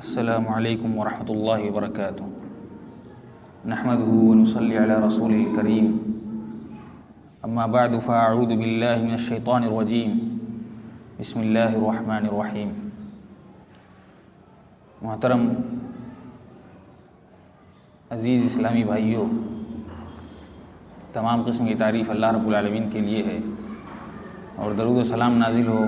السلام علیکم ورحمۃ اللہ وبرکاتہ۔ نحمده ونصلی علی رسول الکریم، اما بعد فاعوذ باللہ من الشیطان الرجیم، بسم اللہ الرحمن الرحیم۔ محترم عزیز اسلامی بھائیوں، تمام قسم کی تعریف اللہ رب العالمین کے لیے ہے، اور درود و سلام نازل ہو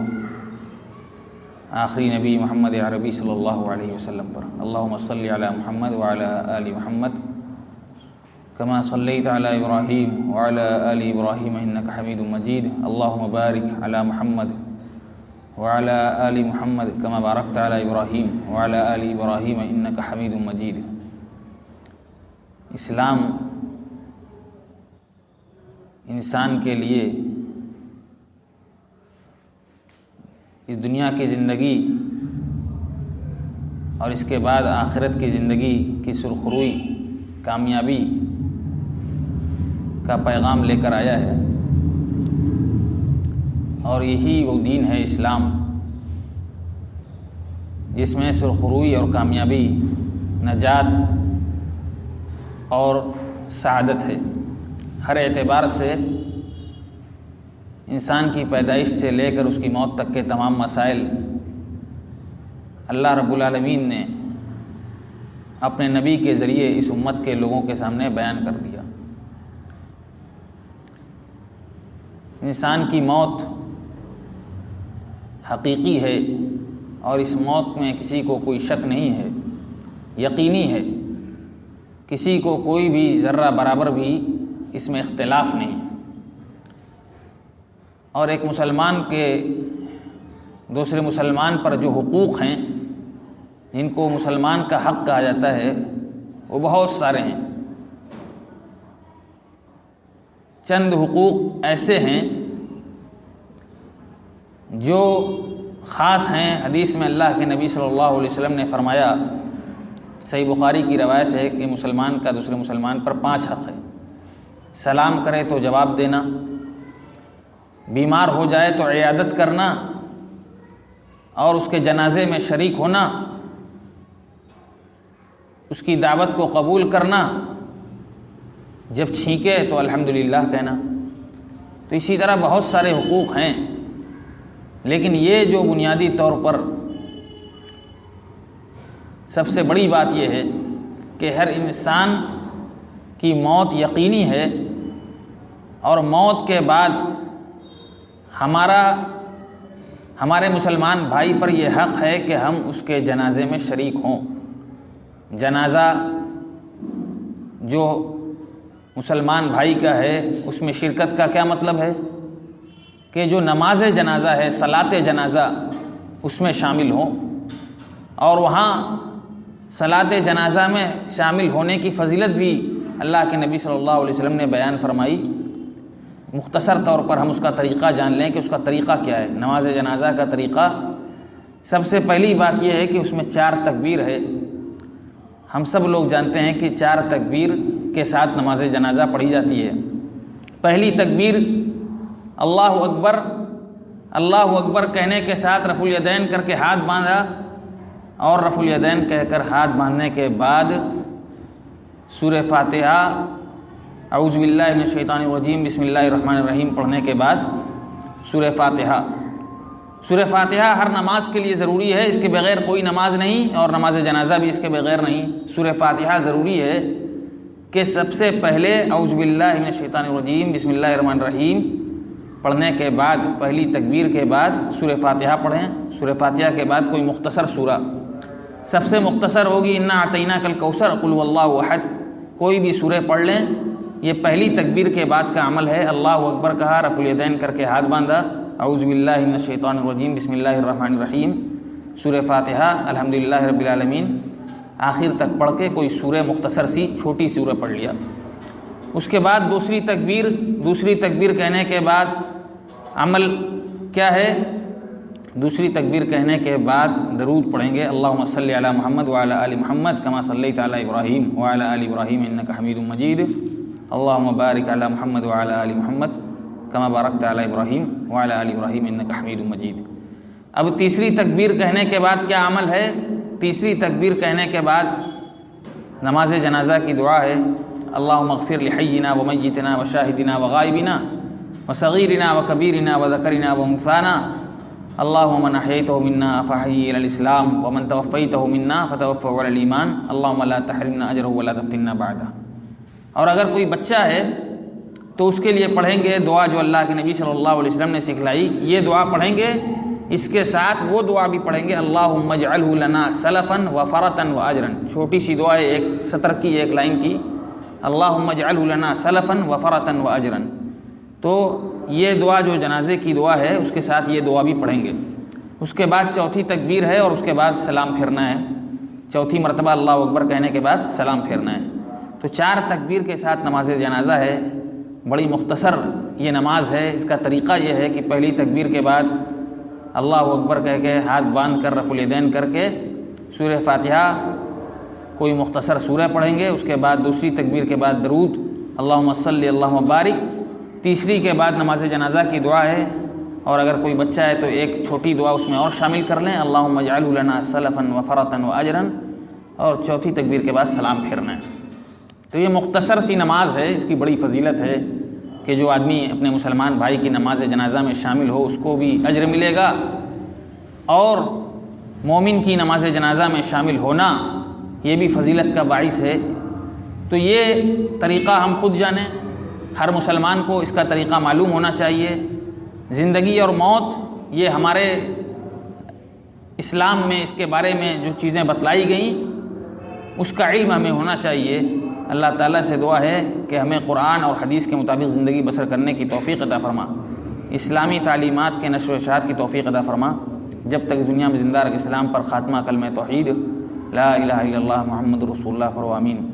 آخری نبی محمد عربی صلی اللہ علیہ وسلم پر۔ اللہم صلی علی محمد وعلی آل محمد کما صلیت علی ابراہیم وعلی آل ابراہیم انک حمید مجید۔ اللہم بارک علی محمد وعلی آل محمد کما بارکت علی ابراہیم وعلی آل ابراہیم انک حمید مجید۔ اسلام انسان کے لیے اس دنیا کی زندگی اور اس کے بعد آخرت کی زندگی کی سرخروئی کامیابی کا پیغام لے کر آیا ہے، اور یہی وہ دین ہے اسلام جس میں سرخروئی اور کامیابی، نجات اور سعادت ہے۔ ہر اعتبار سے انسان کی پیدائش سے لے کر اس کی موت تک کے تمام مسائل اللہ رب العالمین نے اپنے نبی کے ذریعے اس امت کے لوگوں کے سامنے بیان کر دیا۔ انسان کی موت حقیقی ہے، اور اس موت میں کسی کو کوئی شک نہیں ہے، یقینی ہے، کسی کو کوئی بھی ذرہ برابر بھی اس میں اختلاف نہیں۔ اور ایک مسلمان کے دوسرے مسلمان پر جو حقوق ہیں، جن کو مسلمان کا حق کہا جاتا ہے، وہ بہت سارے ہیں۔ چند حقوق ایسے ہیں جو خاص ہیں۔ حدیث میں اللہ کے نبی صلی اللہ علیہ وسلم نے فرمایا، صحیح بخاری کی روایت ہے کہ مسلمان کا دوسرے مسلمان پر 5 حق ہے۔ سلام کرے تو جواب دینا، بیمار ہو جائے تو عیادت کرنا اور اس کے جنازے میں شریک ہونا، اس کی دعوت کو قبول کرنا، جب چھینکے تو الحمدللہ کہنا۔ تو اسی طرح بہت سارے حقوق ہیں، لیکن یہ جو بنیادی طور پر سب سے بڑی بات یہ ہے کہ ہر انسان کی موت یقینی ہے، اور موت کے بعد ہمارے مسلمان بھائی پر یہ حق ہے کہ ہم اس کے جنازے میں شریک ہوں۔ جنازہ جو مسلمان بھائی کا ہے، اس میں شرکت کا کیا مطلب ہے کہ جو نماز جنازہ ہے، صلاۃ جنازہ، اس میں شامل ہوں، اور وہاں صلاۃ جنازہ میں شامل ہونے کی فضیلت بھی اللہ کے نبی صلی اللہ علیہ وسلم نے بیان فرمائی۔ مختصر طور پر ہم اس کا طریقہ جان لیں کہ اس کا طریقہ کیا ہے۔ نماز جنازہ کا طریقہ، سب سے پہلی بات یہ ہے کہ اس میں 4 تکبیر ہے۔ ہم سب لوگ جانتے ہیں کہ 4 تکبیر کے ساتھ نماز جنازہ پڑھی جاتی ہے۔ پہلی تکبیر اللہ اکبر، اللہ اکبر کہنے کے ساتھ رفع الیدین کر کے ہاتھ باندھا، اور رفع الیدین کہہ کر ہاتھ باندھنے کے بعد سورہ فاتحہ، اعوذ باللہ من الشیطان الرجیم، بسم اللہ الرحمن الرحیم پڑھنے کے بعد سورہ فاتحہ۔ سورہ فاتحہ ہر نماز کے لیے ضروری ہے، اس کے بغیر کوئی نماز نہیں، اور نماز جنازہ بھی اس کے بغیر نہیں۔ سورہ فاتحہ ضروری ہے کہ سب سے پہلے اعوذ باللہ من الشیطان الرجیم بسم اللہ الرحمن الرحیم پڑھنے کے بعد، پہلی تکبیر کے بعد سورہ فاتحہ پڑھیں۔ سورہ فاتحہ کے بعد کوئی مختصر سورہ، سب سے مختصر ہوگی انا اعطیناک الکوثر، قل هو اللہ احد، کوئی بھی سورہ پڑھ لیں۔ یہ پہلی تکبیر کے بعد کا عمل ہے۔ اللہ اکبر کہا، رفع الیدین کر کے ہاتھ باندھا، اعوذ باللہ من الشیطان الرجیم بسم اللہ الرحمن الرحیم، سورہ فاتحہ الحمدللہ رب العالمین آخر تک پڑھ کے کوئی سورہ مختصر سی چھوٹی سورہ پڑھ لیا۔ اس کے بعد دوسری تکبیر کہنے کے بعد عمل کیا ہے؟ دوسری تکبیر کہنے کے بعد درود پڑھیں گے، اللہم صلی علی محمد وعلی آل محمد کما صلیت علی ابراہیم وعلی آل ابراہیم انک حمید مجید۔ اللہم بارک علی محمد وعلی آل محمد کما بارکت علی ابراہیم وعلی آل ابراہیم انک حمید مجید۔ اب تیسری تکبیر کہنے کے بعد کیا عمل ہے تیسری تکبیر کہنے کے بعد نماز جنازہ کی دعا ہے اللہم اغفر لحینا ومیتنا وشاہدنا وغائبنا وصغیرنا وکبیرنا وذکرنا وانثانا اللہم من احییتہ منا فاحیہ علی الاسلام ومن توفیتہ منا فتوفہ علی الایمان اللہم لا تحرمنا اجرہ ولا تفتنا بعدہ۔ اور اگر کوئی بچہ ہے تو اس کے لیے پڑھیں گے دعا جو اللہ کے نبی صلی اللہ علیہ وسلم نے سکھلائی، یہ دعا پڑھیں گے، اس کے ساتھ وہ دعا بھی پڑھیں گے اللہم اجعلہ لنا سلفا وفرتا واجرا۔ چھوٹی سی دعا ہے، ایک سطر کی، ایک لائن کی، اللہم اجعلہ لنا سلفا وفرتا واجرا۔ تو یہ دعا جو جنازے کی دعا ہے اس کے ساتھ یہ دعا بھی پڑھیں گے۔ اس کے بعد چوتھی تکبیر ہے اور اس کے بعد سلام پھیرنا ہے، چوتھی مرتبہ اللہ اکبر کہنے کے بعد سلام پھیرنا ہے۔ تو 4 تکبیر کے ساتھ نماز جنازہ ہے، بڑی مختصر یہ نماز ہے۔ اس کا طریقہ یہ ہے کہ پہلی تکبیر کے بعد اللہ اکبر کہہ کے ہاتھ باندھ کر رفع الیدین کر کے سورہ فاتحہ کوئی مختصر سورہ پڑھیں گے، اس کے بعد دوسری تکبیر کے بعد درود اللہم صلی اللہم بارک، تیسری کے بعد نماز جنازہ کی دعا ہے، اور اگر کوئی بچہ ہے تو ایک چھوٹی دعا اس میں اور شامل کر لیں اللہم اجعلہ لنا سلفا وفرتا واجرا، اور چوتھی تکبیر کے بعد سلام پھیرنا ہے۔ تو یہ مختصر سی نماز ہے، اس کی بڑی فضیلت ہے کہ جو آدمی اپنے مسلمان بھائی کی نماز جنازہ میں شامل ہو اس کو بھی اجر ملے گا، اور مومن کی نماز جنازہ میں شامل ہونا یہ بھی فضیلت کا باعث ہے۔ تو یہ طریقہ ہم خود جانیں، ہر مسلمان کو اس کا طریقہ معلوم ہونا چاہیے۔ زندگی اور موت یہ ہمارے اسلام میں اس کے بارے میں جو چیزیں بتلائی گئیں اس کا علم ہمیں ہونا چاہیے۔ اللہ تعالیٰ سے دعا ہے کہ ہمیں قرآن اور حدیث کے مطابق زندگی بسر کرنے کی توفیق عطا فرما، اسلامی تعلیمات کے نشر و اشاعت کی توفیق عطا فرما، جب تک دنیا میں زندہ رکھ اسلام پر خاتمہ کلمہ توحید لا الہ الا اللہ محمد رسول اللہ پر آمین۔